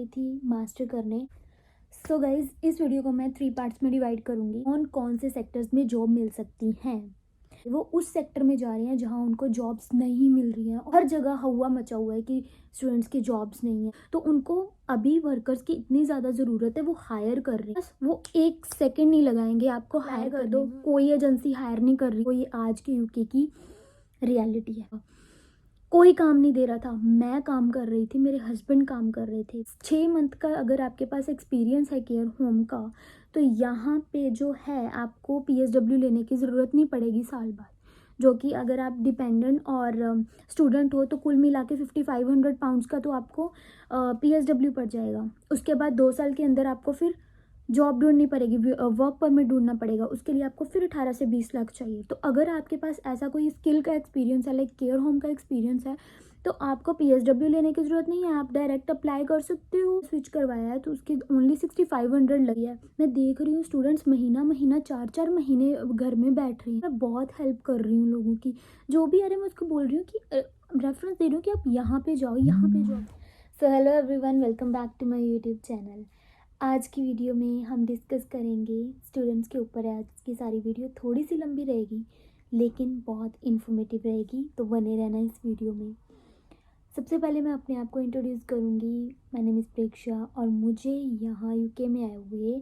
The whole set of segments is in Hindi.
आई थी मास्टर करने। सो गाइज, इस वीडियो को मैं 3 पार्ट्स में डिवाइड करूँगी। कौन कौन से सेक्टर्स में जॉब मिल सकती हैं, वो उस सेक्टर में जा रही हैं जहाँ उनको जॉब्स नहीं मिल रही हैं। हर जगह हवा मचा हुआ है कि स्टूडेंट्स की जॉब्स नहीं है, तो उनको अभी वर्कर्स की इतनी ज़्यादा ज़रूरत है, वो हायर कर रहे हैं। वो 1 सेकेंड नहीं लगाएंगे आपको हायर कर दो। कोई एजेंसी हायर नहीं कर रही। कोई आज के यूके की रियलिटी है। कोई काम नहीं दे रहा था। मैं काम कर रही थी, मेरे हस्बैंड काम कर रहे थे। 6 मंथ का अगर आपके पास एक्सपीरियंस है केयर होम का, तो यहाँ पे जो है आपको PSW लेने की ज़रूरत नहीं पड़ेगी साल बाद। जो कि अगर आप डिपेंडेंट और स्टूडेंट हो तो कुल मिला के 5500 पाउंड्स का तो आपको PSW पड़ जाएगा। उसके बाद 2 साल के अंदर आपको फिर जॉब ढूंढनी पड़ेगी, वर्क परमिट ढूंढना पड़ेगा। उसके लिए आपको फिर 18 से 20 लाख चाहिए। तो अगर आपके पास ऐसा कोई स्किल का एक्सपीरियंस है, लाइक केयर होम का एक्सपीरियंस है, तो आपको PSW लेने की ज़रूरत नहीं है। आप डायरेक्ट अप्लाई कर सकते हो। स्विच करवाया है तो उसकी ओनली 6500 लगी है। मैं देख रही हूँ स्टूडेंट्स महीना महीना 4-4 महीने घर में बैठ रही हैं। मैं बहुत हेल्प कर रही हूँ लोगों की। जो भी मैं उसको बोल रही हूँ कि रेफरेंस दे रही हूँ कि आप यहाँ पे जाओ, यहाँ पे जाओ। So hello everyone, welcome back to my YouTube channel. आज की वीडियो में हम डिस्कस करेंगे स्टूडेंट्स के ऊपर। आज की सारी वीडियो थोड़ी सी लंबी रहेगी लेकिन बहुत इन्फॉर्मेटिव रहेगी, तो बने रहना इस वीडियो में। सबसे पहले मैं अपने आप को इंट्रोड्यूस करूँगी। माय नेम इज़ प्रेक्षा और मुझे यहाँ यूके में आए हुए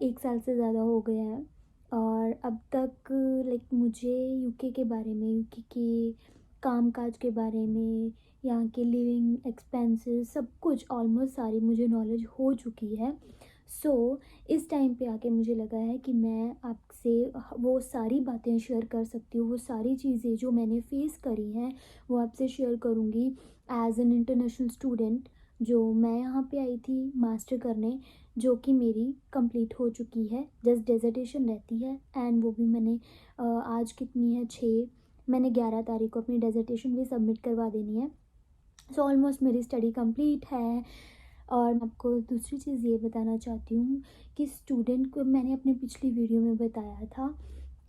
1 साल से ज़्यादा हो गया है। और अब तक मुझे यूके के बारे में, यूके के कामकाज के बारे में, यहाँ के लिविंग एक्सपेंसेस, सब कुछ ऑलमोस्ट सारी मुझे नॉलेज हो चुकी है। इस टाइम पे आके मुझे लगा है कि मैं आपसे वो सारी बातें शेयर कर सकती हूँ। वो सारी चीज़ें जो मैंने फेस करी हैं वो आपसे शेयर करूँगी एज एन इंटरनेशनल स्टूडेंट। जो मैं यहाँ पे आई थी मास्टर करने, जो कि मेरी कंप्लीट हो चुकी है। जस्ट डेजर्टेशन रहती है एंड वो भी मैंने आज कितनी है 6, मैंने 11 तारीख को अपनी डेजर्टेशन भी सबमिट करवा देनी है। सो ऑलमोस्ट मेरी स्टडी कंप्लीट है। और मैं आपको दूसरी चीज़ ये बताना चाहती हूँ कि स्टूडेंट को मैंने अपने पिछली वीडियो में बताया था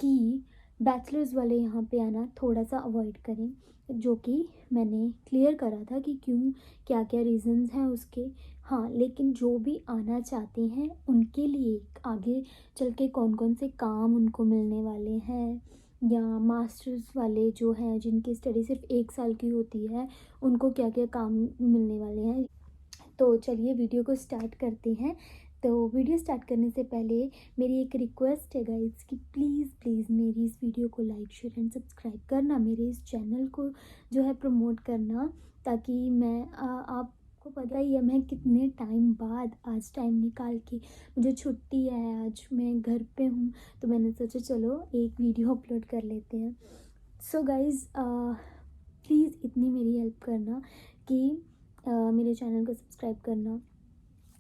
कि बैचलर्स वाले यहाँ पे आना थोड़ा सा अवॉइड करें, जो कि मैंने क्लियर करा था कि क्यों, क्या क्या रीज़न्स हैं उसके। हाँ, लेकिन जो भी आना चाहते हैं उनके लिए आगे चल के कौन कौन से काम उनको मिलने वाले हैं, या मास्टर्स वाले जो हैं जिनकी स्टडी सिर्फ 1 साल की होती है, उनको क्या क्या काम मिलने वाले हैं। तो चलिए वीडियो को स्टार्ट करते हैं। तो वीडियो स्टार्ट करने से पहले मेरी एक रिक्वेस्ट है गाइस कि प्लीज़ प्लीज़ मेरी इस वीडियो को लाइक, शेयर एंड सब्सक्राइब करना, मेरे इस चैनल को जो है प्रमोट करना, ताकि मैं आपको पता ही है मैं कितने टाइम बाद आज टाइम निकाल के, मुझे छुट्टी है, आज मैं घर पे हूँ, तो मैंने सोचा चलो एक वीडियो अपलोड कर लेते हैं। सो गाइज़, प्लीज़ इतनी मेरी हेल्प करना कि मेरे चैनल को सब्सक्राइब करना।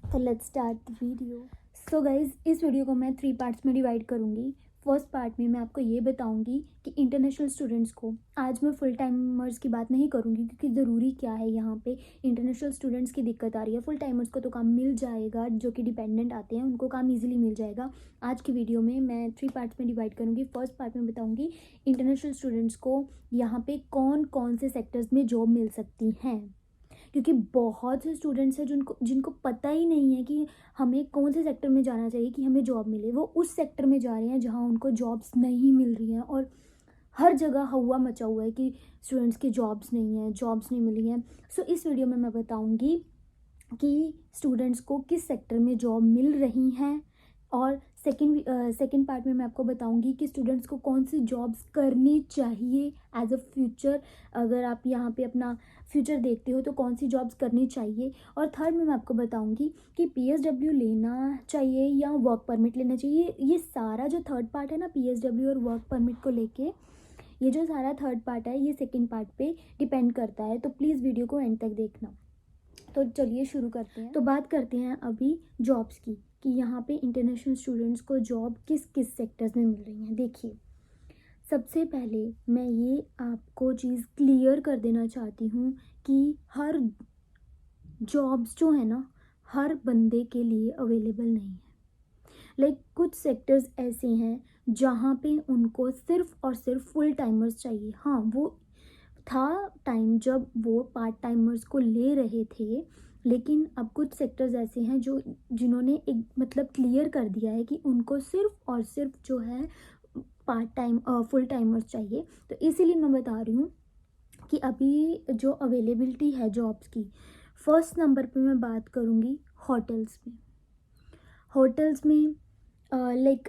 तो let's start the video. So guys, इस वीडियो को मैं 3 पार्ट्स में डिवाइड करूँगी। फर्स्ट पार्ट में मैं आपको ये बताऊँगी कि इंटरनेशनल स्टूडेंट्स को, आज मैं फुल टाइमर्स की बात नहीं करूँगी क्योंकि ज़रूरी क्या है, यहाँ पे इंटरनेशनल स्टूडेंट्स की दिक्कत आ रही है। फुल टाइमर्स को तो काम मिल जाएगा, जो कि डिपेंडेंट आते हैं उनको काम ईजिली मिल जाएगा। आज की वीडियो में मैं 3 पार्ट्स में डिवाइड करूँगी। फर्स्ट पार्ट में बताऊँगी इंटरनेशनल स्टूडेंट्स को यहाँ पे कौन कौन से सेक्टर्स में जॉब मिल सकती हैं, क्योंकि बहुत से स्टूडेंट्स हैं जिनको जिनको पता ही नहीं है कि हमें कौन से सेक्टर में जाना चाहिए कि हमें जॉब मिले। वो उस सेक्टर में जा रहे हैं जहाँ उनको जॉब्स नहीं मिल रही हैं, और हर जगह हवा मचा हुआ है कि स्टूडेंट्स की जॉब्स नहीं है, जॉब्स नहीं मिली हैं। इस वीडियो में मैं बताऊँगी कि स्टूडेंट्स को किस सेक्टर में जॉब मिल रही हैं, और सेकंड पार्ट में मैं आपको बताऊंगी कि स्टूडेंट्स को कौन सी जॉब्स करनी चाहिए एज अ फ्यूचर। अगर आप यहाँ पे अपना फ्यूचर देखते हो तो कौन सी जॉब्स करनी चाहिए। और थर्ड में मैं आपको बताऊंगी कि PSW लेना चाहिए या वर्क परमिट लेना चाहिए। ये सारा जो थर्ड पार्ट है ना, PSW और वर्क परमिट को लेके, ये जो सारा थर्ड पार्ट है ये सेकेंड पार्ट पे डिपेंड करता है। तो प्लीज़ वीडियो को एंड तक देखना। तो चलिए शुरू करते हैं। तो बात करते हैं अभी जॉब्स की, कि यहाँ पे इंटरनेशनल स्टूडेंट्स को जॉब किस किस सेक्टर्स में मिल रही हैं। देखिए, सबसे पहले मैं ये आपको चीज़ क्लियर कर देना चाहती हूँ कि हर जॉब्स जो है ना, हर बंदे के लिए अवेलेबल नहीं है। कुछ सेक्टर्स ऐसे हैं जहाँ पे उनको सिर्फ और सिर्फ फुल टाइमर्स चाहिए। हाँ, वो था टाइम जब वो पार्ट टाइमर्स को ले रहे थे, लेकिन अब कुछ सेक्टर्स ऐसे हैं जो जिन्होंने एक मतलब क्लियर कर दिया है कि उनको सिर्फ और सिर्फ जो है पार्ट टाइम फुल टाइमर्स चाहिए। तो इसीलिए मैं बता रही हूँ कि अभी जो अवेलेबिलिटी है जॉब्स की, फर्स्ट नंबर पे मैं बात करूँगी होटल्स में। होटल्स में लाइक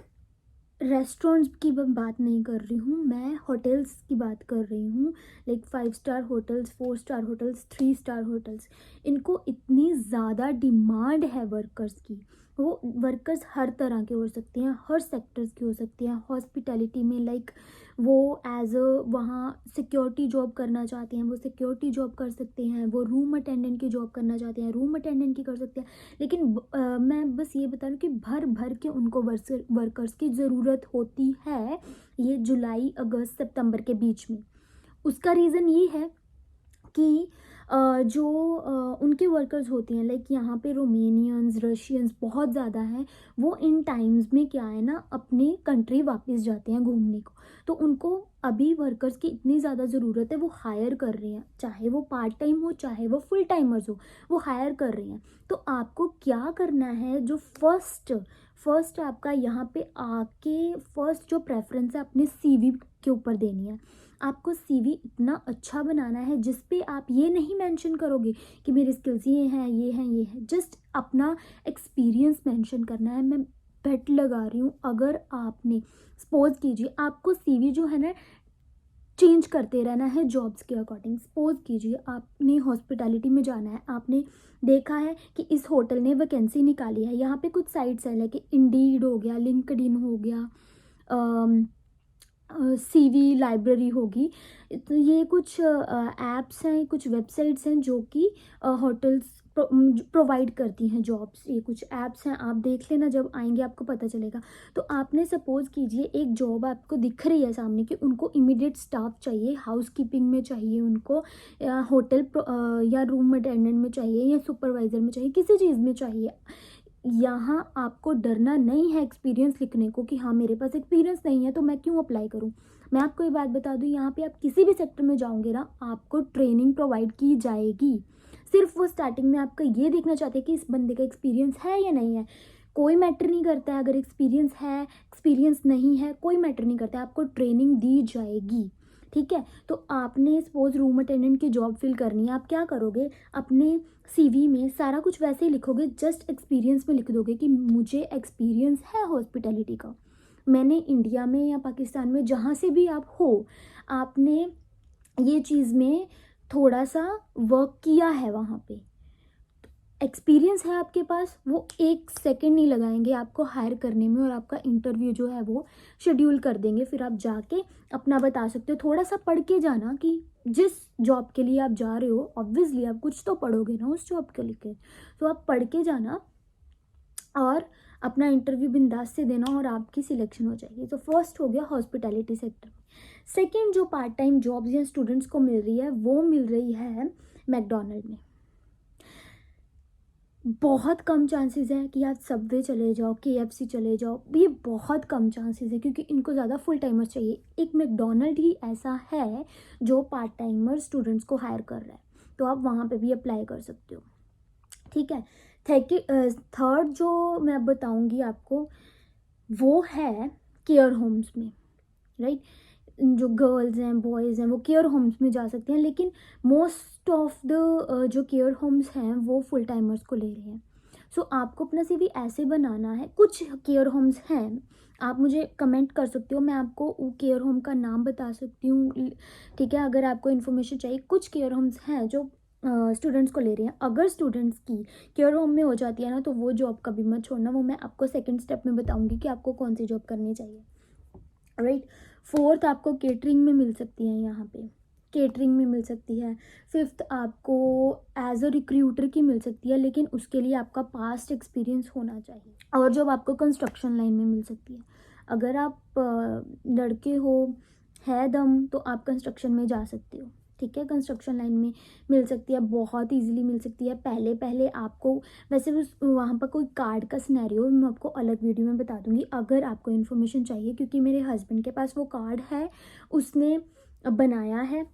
रेस्टोरेंट्स की मैं बात नहीं कर रही हूँ, मैं होटल्स की बात कर रही हूँ। Like 5 star hotels, 4 star hotels, 3 star hotels, इनको इतनी ज़्यादा डिमांड है वर्कर्स की। वो वर्कर्स हर तरह के हो सकते हैं, हर सेक्टर्स के हो सकते हैं। हॉस्पिटैलिटी में लाइक वो एज अ वहाँ सिक्योरिटी जॉब करना चाहते हैं, वो सिक्योरिटी जॉब कर सकते हैं। वो रूम अटेंडेंट की जॉब करना चाहते हैं, रूम अटेंडेंट की कर सकते हैं। लेकिन मैं बस ये बता रही हूँ कि भर भर के उनको वर्कर्स की ज़रूरत होती है ये जुलाई अगस्त सितंबर के बीच में। उसका रीज़न ये है कि जो उनके वर्कर्स होते हैं, लाइक यहाँ पे रोमेनियंस, रशियंस बहुत ज़्यादा हैं। वो इन टाइम्स में क्या है ना, अपने कंट्री वापस जाते हैं घूमने को। तो उनको अभी वर्कर्स की इतनी ज़्यादा ज़रूरत है, वो हायर कर रहे हैं, चाहे वो पार्ट टाइम हो चाहे वो फुल टाइमर्स हो, वो हायर कर रहे हैं। तो आपको क्या करना है, जो फर्स्ट आपका यहाँ पे आके फर्स्ट जो प्रेफरेंस है अपने सीवी के ऊपर देनी है। आपको सीवी इतना अच्छा बनाना है जिस पे आप ये नहीं मेंशन करोगे कि मेरी स्किल्स ये हैं ये हैं ये हैं, जस्ट अपना एक्सपीरियंस मेंशन करना है। मैं बेट लगा रही हूँ, अगर आपने सपोज कीजिए आपको सीवी जो है ना चेंज करते रहना है जॉब्स के अकॉर्डिंग। सपोज कीजिए आपने हॉस्पिटैलिटी में जाना है, आपने देखा है कि इस होटल ने वैकेंसी निकाली है। यहाँ पे कुछ साइट्स हैं, लाइक इंडीड हो गया, लिंक्डइन हो गया, सीवी लाइब्रेरी होगी। तो ये कुछ ऐप्स हैं, कुछ वेबसाइट्स हैं जो कि होटल्स प्रोवाइड करती हैं जॉब्स। ये कुछ ऐप्स हैं, आप देख लेना, जब आएंगे आपको पता चलेगा। तो आपने सपोज़ कीजिए एक जॉब आपको दिख रही है सामने कि उनको इमीडिएट स्टाफ चाहिए, हाउस कीपिंग में चाहिए उनको, या होटल या रूम अटेंडेंट में चाहिए, या सुपरवाइज़र में चाहिए, किसी चीज़ में चाहिए। यहाँ आपको डरना नहीं है एक्सपीरियंस लिखने को कि हाँ मेरे पास एक्सपीरियंस नहीं है तो मैं क्यों अप्लाई करूँ। मैं आपको ये बात बता दूँ, यहाँ पे आप किसी भी सेक्टर में जाओगे ना, आपको ट्रेनिंग प्रोवाइड की जाएगी। सिर्फ वो स्टार्टिंग में आपका ये देखना चाहते हैं कि इस बंदे का एक्सपीरियंस है या नहीं है। कोई मैटर नहीं करता है अगर एक्सपीरियंस है, एक्सपीरियंस नहीं है, कोई मैटर नहीं करता है, आपको ट्रेनिंग दी जाएगी। ठीक है, तो आपने सपोज रूम अटेंडेंट की जॉब फिल करनी है, आप क्या करोगे, अपने सीवी में सारा कुछ वैसे ही लिखोगे, जस्ट एक्सपीरियंस में लिख दोगे कि मुझे एक्सपीरियंस है हॉस्पिटैलिटी का। मैंने इंडिया में या पाकिस्तान में जहाँ से भी आप हो, आपने ये चीज़ में थोड़ा सा वर्क किया है, वहाँ पे एक्सपीरियंस है आपके पास। वो 1 सेकेंड नहीं लगाएंगे आपको हायर करने में, और आपका इंटरव्यू जो है वो शेड्यूल कर देंगे। फिर आप जाके अपना बता सकते हो। थोड़ा सा पढ़ के जाना कि जिस जॉब के लिए आप जा रहे हो, ऑब्वियसली आप कुछ तो पढ़ोगे ना उस जॉब के लिए, तो आप पढ़ के जाना और अपना इंटरव्यू बिंदास से देना और आपकी सिलेक्शन हो जाएगी। तो फर्स्ट हो गया हॉस्पिटैलिटी सेक्टर में। सेकेंड जो पार्ट टाइम जॉब्स या स्टूडेंट्स को मिल रही है, वो मिल रही है मैकडोनल्ड में। बहुत कम चांसेस है कि आप सबवे चले जाओ, KFC चले जाओ, ये बहुत कम चांसेस है क्योंकि इनको ज़्यादा फुल टाइमर्स चाहिए। एक मैकडोनल्ड ही ऐसा है जो पार्ट टाइमर स्टूडेंट्स को हायर कर रहा है, तो आप वहाँ पे भी अप्लाई कर सकते हो। ठीक है, थर्ड जो मैं बताऊँगी आपको वो है केयर होम्स में, राइट। जो गर्ल्स हैं, बॉयज़ हैं, वो केयर होम्स में जा सकते हैं, लेकिन मोस्ट ऑफ द जो केयर होम्स हैं वो फुल टाइमर्स को ले रहे हैं। सो आपको अपना सीवी ऐसे बनाना है। कुछ केयर होम्स हैं, आप मुझे कमेंट कर सकते हो, मैं आपको वो केयर होम का नाम बता सकती हूँ। ठीक है, अगर आपको इन्फॉर्मेशन चाहिए, कुछ केयर होम्स हैं जो स्टूडेंट्स को ले रहे हैं। अगर स्टूडेंट्स की केयर होम में हो जाती है ना, तो वो जॉब कभी मत छोड़ना, वो मैं आपको सेकंड स्टेप में बताऊंगी कि आपको कौन सी जॉब करनी चाहिए, राइट। फोर्थ आपको केटरिंग में मिल सकती है, यहाँ पे केटरिंग में मिल सकती है। फिफ्थ आपको एज अ रिक्रूटर की मिल सकती है, लेकिन उसके लिए आपका पास्ट एक्सपीरियंस होना चाहिए। और जॉब आपको कंस्ट्रक्शन लाइन में मिल सकती है। अगर आप लड़के हो, है दम, तो आप कंस्ट्रक्शन में जा सकते हो। ठीक है, कंस्ट्रक्शन लाइन में मिल सकती है, बहुत इजीली मिल सकती है। पहले पहले आपको वैसे उस वहाँ पर कोई कार्ड का सिनेरियो मैं आपको अलग वीडियो में बता दूंगी अगर आपको इन्फॉर्मेशन चाहिए, क्योंकि मेरे हस्बैंड के पास वो कार्ड है, उसने बनाया है,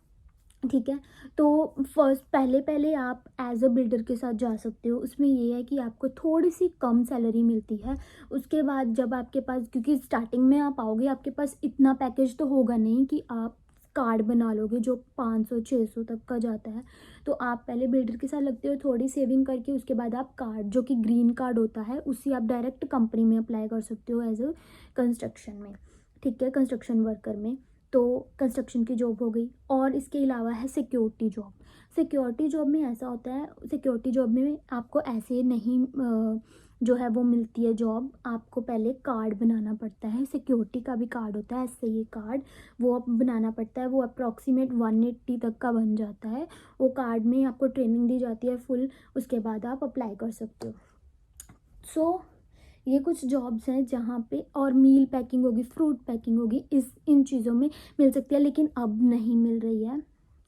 ठीक है। तो फर्स्ट पहले पहले आप एज अ बिल्डर के साथ जा सकते हो। उसमें ये है कि आपको थोड़ी सी कम सैलरी मिलती है। उसके बाद जब आपके पास, क्योंकि स्टार्टिंग में आप आओगे, आपके पास इतना पैकेज तो होगा नहीं कि आप कार्ड बना लोगे जो 500-600 तक का जाता है। तो आप पहले बिल्डर के साथ लगते हो, थोड़ी सेविंग करके उसके बाद आप कार्ड, जो कि ग्रीन कार्ड होता है, उससे आप डायरेक्ट कंपनी में अप्लाई कर सकते हो एज अ कंस्ट्रक्शन में। ठीक है, कंस्ट्रक्शन वर्कर में। तो कंस्ट्रक्शन की जॉब हो गई। और इसके अलावा है सिक्योरिटी जॉब। सिक्योरिटी जॉब में ऐसा होता है, सिक्योरिटी जॉब में आपको ऐसे नहीं जो है वो मिलती है जॉब। आपको पहले कार्ड बनाना पड़ता है, सिक्योरिटी का भी कार्ड होता है ऐसे ये कार्ड, वो अब बनाना पड़ता है। वो अप्रॉक्सीमेट 180 तक का बन जाता है। वो कार्ड में आपको ट्रेनिंग दी जाती है फुल, उसके बाद आप अप्लाई कर सकते हो। सो ये कुछ जॉब्स हैं जहाँ पे, और मील पैकिंग होगी, फ्रूट पैकिंग होगी, इन चीज़ों में मिल सकती है, लेकिन अब नहीं मिल रही है।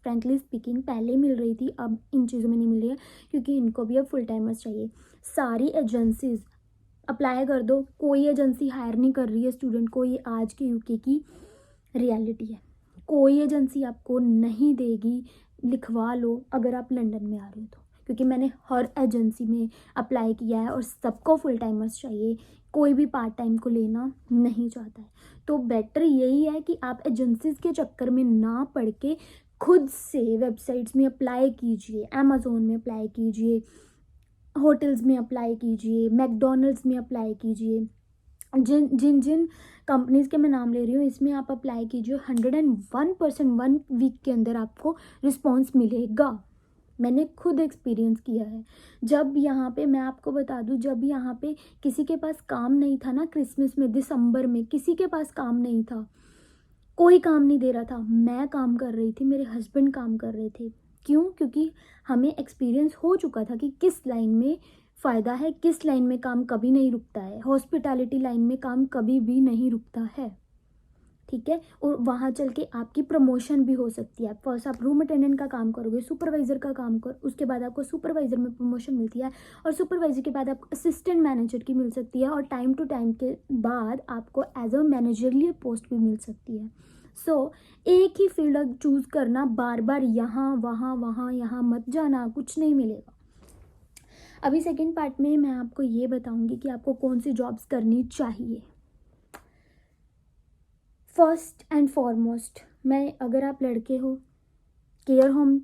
फ्रेंकली स्पीकिंग पहले मिल रही थी, अब इन चीज़ों में नहीं मिल रही है, क्योंकि इनको भी अब फुल टाइमर्स चाहिए। सारी एजेंसीज अप्लाई कर दो, कोई एजेंसी हायर नहीं कर रही है स्टूडेंट को। ये आज के यूके की रियलिटी है। कोई एजेंसी आपको नहीं देगी, लिखवा लो अगर आप लंदन में आ रहे हो तो, क्योंकि मैंने हर एजेंसी में अप्लाई किया है और सबको फुल टाइमर्स चाहिए। कोई भी पार्ट टाइम को लेना नहीं चाहता है। तो बेटर यही है कि आप एजेंसीज के चक्कर में ना पड़ के खुद से वेबसाइट्स में अप्लाई कीजिए, अमेज़ोन में अप्लाई कीजिए, होटल्स में अप्लाई कीजिए, मैकडोनल्ड्स में अप्लाई कीजिए। जिन जिन जिन कंपनीज़ के मैं नाम ले रही हूँ, इसमें आप अप्लाई कीजिए। 101% 1 वीक के अंदर आपको रिस्पॉन्स मिलेगा। मैंने खुद एक्सपीरियंस किया है। जब यहाँ पे, मैं आपको बता दूँ, जब यहाँ पे किसी के पास काम नहीं था ना, क्रिसमस में, दिसंबर में किसी के पास काम नहीं था, कोई काम नहीं दे रहा था, मैं काम कर रही थी, मेरे हस्बैंड काम कर रहे थे। क्यों? क्योंकि हमें एक्सपीरियंस हो चुका था कि किस लाइन में फ़ायदा है, किस लाइन में काम कभी नहीं रुकता है। हॉस्पिटैलिटी लाइन में काम कभी भी नहीं रुकता है। ठीक है। और वहाँ चल के आपकी प्रमोशन भी हो सकती है। फर्स्ट आप रूम अटेंडेंट का काम करोगे, सुपरवाइज़र का काम कर, उसके बाद आपको सुपरवाइज़र में प्रमोशन मिलती है, और सुपरवाइज़र के बाद आपको असिस्टेंट मैनेजर की मिल सकती है, और टाइम टू टाइम के बाद आपको एज अ मैनेजरियल पोस्ट भी मिल सकती है। सो एक ही फील्ड चूज़ करना, बार बार यहाँ वहाँ वहाँ यहाँ मत जाना, कुछ नहीं मिलेगा। अभी सेकेंड पार्ट में मैं आपको ये बताऊँगी कि आपको कौन सी जॉब्स करनी चाहिए। फर्स्ट एंड फॉरमोस्ट, मैं, अगर आप लड़के हो, केयर होम,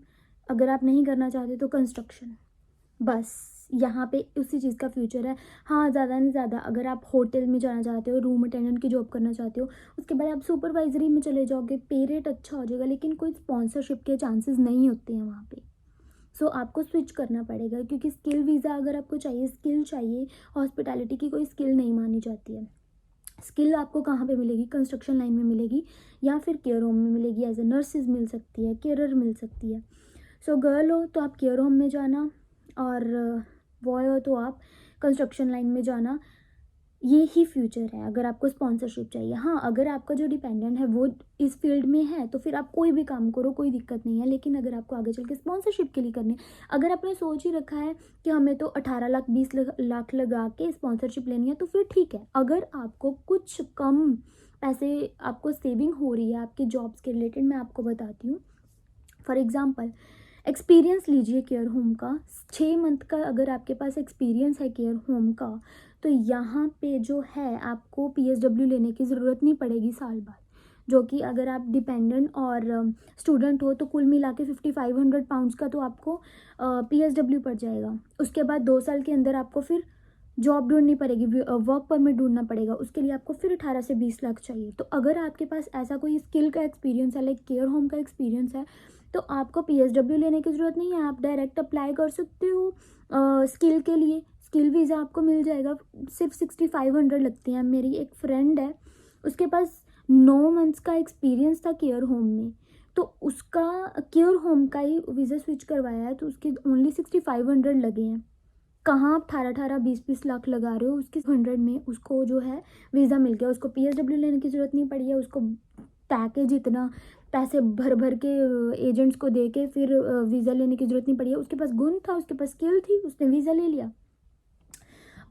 अगर आप नहीं करना चाहते तो कंस्ट्रक्शन, बस यहाँ पे उसी चीज़ का फ्यूचर है। हाँ, ज़्यादा नहीं ज़्यादा, अगर आप होटल में जाना चाहते हो, रूम अटेंडेंट की जॉब करना चाहते हो, उसके बाद आप सुपरवाइजरी में चले जाओगे, पे रेट अच्छा हो जाएगा, लेकिन कोई स्पॉन्सरशिप के चांसेस नहीं होते हैं वहाँ पे। सो आपको स्विच करना पड़ेगा, क्योंकि स्किल वीज़ा अगर आपको चाहिए, स्किल चाहिए, हॉस्पिटैलिटी की कोई स्किल नहीं मानी जाती है। स्किल आपको कहाँ पे मिलेगी? कंस्ट्रक्शन लाइन में मिलेगी, या फिर केयर होम में मिलेगी। एज ए नर्सिस मिल सकती है, केयरर मिल सकती है। सो गर्ल हो तो आप केयर होम में जाना, और बॉय हो तो आप कंस्ट्रक्शन लाइन में जाना। ये ही फ्यूचर है अगर आपको स्पॉन्सरशिप चाहिए। हाँ, अगर आपका जो डिपेंडेंट है वो इस फील्ड में है तो फिर आप कोई भी काम करो, कोई दिक्कत नहीं है। लेकिन अगर आपको आगे चल के स्पॉन्सरशिप के लिए करनी, अगर आपने सोच ही रखा है कि हमें तो 18 लाख 20 लाख लगा के स्पॉन्सरशिप लेनी है, तो फिर ठीक है। अगर आपको कुछ कम पैसे, आपको सेविंग हो रही है आपकी जॉब्स के रिलेटेड, मैं आपको बताती हूँ। फॉर एग्ज़ाम्पल, एक्सपीरियंस लीजिए केयर होम का। 6 मंथ का अगर आपके पास एक्सपीरियंस है केयर होम का, तो यहाँ पे जो है आपको पीएसडब्ल्यू लेने की ज़रूरत नहीं पड़ेगी साल बाद। जो कि अगर आप डिपेंडेंट और स्टूडेंट हो तो कुल मिला के 5500 पाउंड्स का तो आपको पीएसडब्ल्यू पड़ जाएगा। उसके बाद 2 साल के अंदर आपको फिर जॉब ढूंढनी पड़ेगी, वर्क परमिट ढूंढना पड़ेगा। उसके लिए आपको फिर 18 से 20 लाख चाहिए। तो अगर आपके पास ऐसा कोई स्किल का एक्सपीरियंस है, लाइक केयर होम का एक्सपीरियंस है, तो आपको पीएसडब्ल्यू लेने की ज़रूरत नहीं है। आप डायरेक्ट अप्लाई कर सकते हो स्किल के लिए। स्किल वीज़ा आपको मिल जाएगा। सिर्फ 6500 लगती हैं। मेरी एक फ्रेंड है, उसके पास 9 मंथ्स का एक्सपीरियंस था केयर होम में, तो उसका केयर होम का ही वीज़ा स्विच करवाया है, तो उसके ओनली 6500 लगे हैं। कहाँ आप 18-18 20-20 लाख लगा रहे हो, उसके 100 में उसको जो है वीज़ा मिल गया। उसको पीएसडब्ल्यू लेने की ज़रूरत नहीं पड़ी है। उसको पैकेज इतना पैसे भर भर के एजेंट्स को दे के फिर वीज़ा लेने की ज़रूरत नहीं पड़ी है। उसके पास गुण था, उसके पास स्किल थी, उसने वीज़ा ले लिया।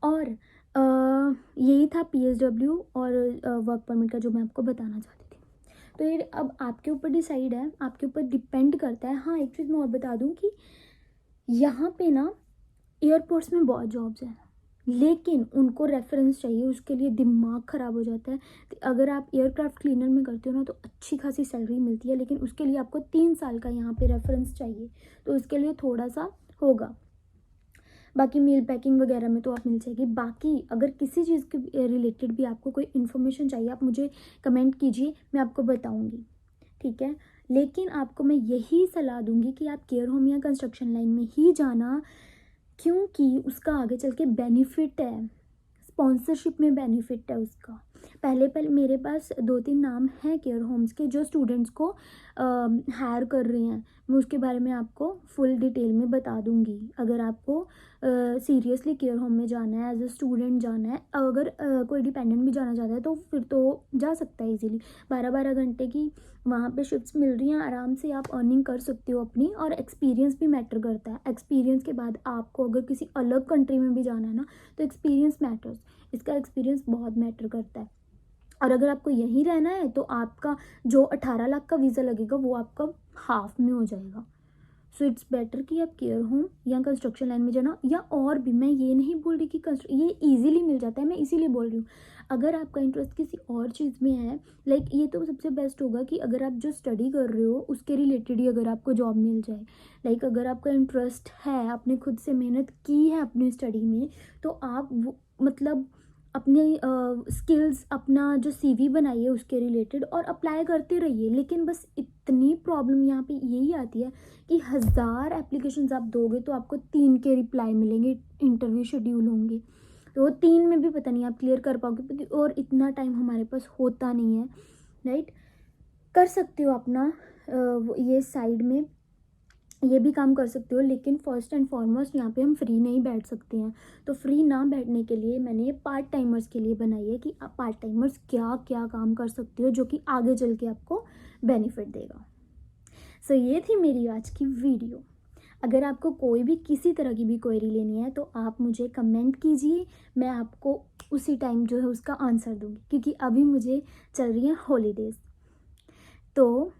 और यही था पीएसडब्ल्यू और वर्क परमिट का जो मैं आपको बताना चाहती थी। तो ये अब आपके ऊपर डिसाइड है, आपके ऊपर डिपेंड करता है। हाँ, एक चीज़ मैं और बता दूँ कि यहाँ पे ना एयरपोर्ट्स में बहुत जॉब्स हैं, लेकिन उनको रेफरेंस चाहिए, उसके लिए दिमाग ख़राब हो जाता है। तो अगर आप एयरक्राफ्ट क्लीनर में करते हो ना तो अच्छी खासी सैलरी मिलती है, लेकिन उसके लिए आपको 3 साल का यहाँ पे रेफरेंस चाहिए, तो उसके लिए थोड़ा सा होगा। बाकी मील पैकिंग वगैरह में तो आप मिल जाएगी। बाकी अगर किसी चीज़ के रिलेटेड भी आपको कोई इन्फॉर्मेशन चाहिए, आप मुझे कमेंट कीजिए, मैं आपको बताऊँगी, ठीक है। लेकिन आपको मैं यही सलाह दूँगी कि आप केयर होम या कंस्ट्रक्शन लाइन में ही जाना, क्योंकि उसका आगे चल के बेनिफिट है, स्पॉन्सरशिप में बेनिफिट है उसका। पहले मेरे पास 2-3 नाम हैं केयर होम्स के जो स्टूडेंट्स को हायर कर रहे हैं। मैं उसके बारे में आपको फुल डिटेल में बता दूंगी। अगर आपको सीरियसली केयर होम में जाना है, एज अ स्टूडेंट जाना है, अगर कोई डिपेंडेंट भी जाना चाहता है तो फिर तो जा सकता है इजीली। 12-12 घंटे की वहाँ पे शिफ्ट्स मिल रही हैं, आराम से आप अर्निंग कर सकते हो अपनी। और एक्सपीरियंस भी मैटर करता है। एक्सपीरियंस के बाद आपको अगर किसी अलग कंट्री में भी जाना है ना, तो एक्सपीरियंस मैटर्स, इसका एक्सपीरियंस बहुत मैटर करता है। और अगर आपको यहीं रहना है तो आपका जो 18 लाख का वीज़ा लगेगा वो आपका हाफ में हो जाएगा। सो इट्स बेटर कि आप केयर होम या कंस्ट्रक्शन लाइन में जाना। या और भी, मैं ये नहीं बोल रही कि ये इजीली मिल जाता है, मैं इसीलिए बोल रही हूँ। अगर आपका इंटरेस्ट किसी और चीज़ में है, लाइक ये तो सबसे बेस्ट होगा कि अगर आप जो स्टडी कर रहे हो उसके रिलेटेड ही अगर आपको जॉब मिल जाए। लाइक अगर आपका इंटरेस्ट है, आपने खुद से मेहनत की है अपनी स्टडी में, तो आप वो मतलब अपने स्किल्स, अपना जो सीवी बनाइए उसके रिलेटेड और अप्लाई करते रहिए। लेकिन बस इतनी प्रॉब्लम यहाँ पे यही आती है कि 1000 एप्लीकेशंस आप दोगे तो आपको 3 के रिप्लाई मिलेंगे, इंटरव्यू शेड्यूल होंगे, तो वो 3 में भी पता नहीं आप क्लियर कर पाओगे, और इतना टाइम हमारे पास होता नहीं है, राइट। कर सकते हो अपना ये साइड में ये भी काम कर सकते हो, लेकिन फर्स्ट एंड फॉरमोस्ट यहाँ पे हम फ्री नहीं बैठ सकते हैं। तो फ्री ना बैठने के लिए मैंने ये पार्ट टाइमर्स के लिए बनाई है कि आप पार्ट टाइमर्स क्या क्या काम कर सकते हो जो कि आगे चल के आपको बेनिफिट देगा। सो ये थी मेरी आज की वीडियो। अगर आपको कोई भी किसी तरह की भी क्वेरी लेनी है तो आप मुझे कमेंट कीजिए, मैं आपको उसी टाइम जो है उसका आंसर दूँगी, क्योंकि अभी मुझे चल रही है हॉलीडेज़। तो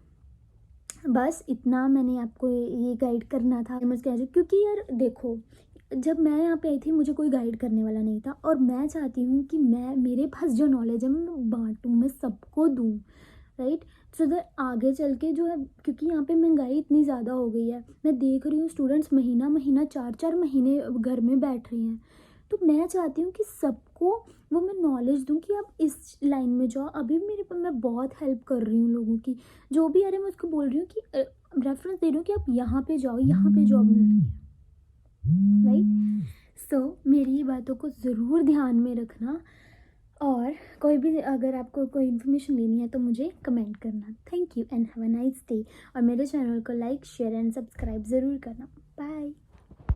बस इतना मैंने आपको ये गाइड करना था क्योंकि यार देखो, जब मैं यहाँ पे आई थी मुझे कोई गाइड करने वाला नहीं था, और मैं चाहती हूँ कि मैं मेरे पास जो नॉलेज है मैं बांटूँ, मैं सबको दूँ, राइट। सो दैट आगे चल के जो है, क्योंकि यहाँ पे महंगाई इतनी ज़्यादा हो गई है, मैं देख रही हूँ स्टूडेंट्स महीना महीना 4-4 महीने घर में बैठ रहे हैं। तो मैं चाहती हूँ कि सबको वो मैं नॉलेज दूँ कि आप इस लाइन में जाओ। अभी मेरे पर मैं बहुत हेल्प कर रही हूँ लोगों की, जो भी आ रहे हैं मैं उसको बोल रही हूँ कि रेफरेंस दे रही हूँ कि आप यहाँ पे जाओ, यहाँ पे जॉब मिल रही है, राइट। सो मेरी ये बातों को ज़रूर ध्यान में रखना, और कोई भी अगर आपको कोई इन्फॉर्मेशन लेनी है तो मुझे कमेंट करना। Thank you and have a nice day. और मेरे चैनल को लाइक, शेयर एंड सब्सक्राइब ज़रूर करना। बाय।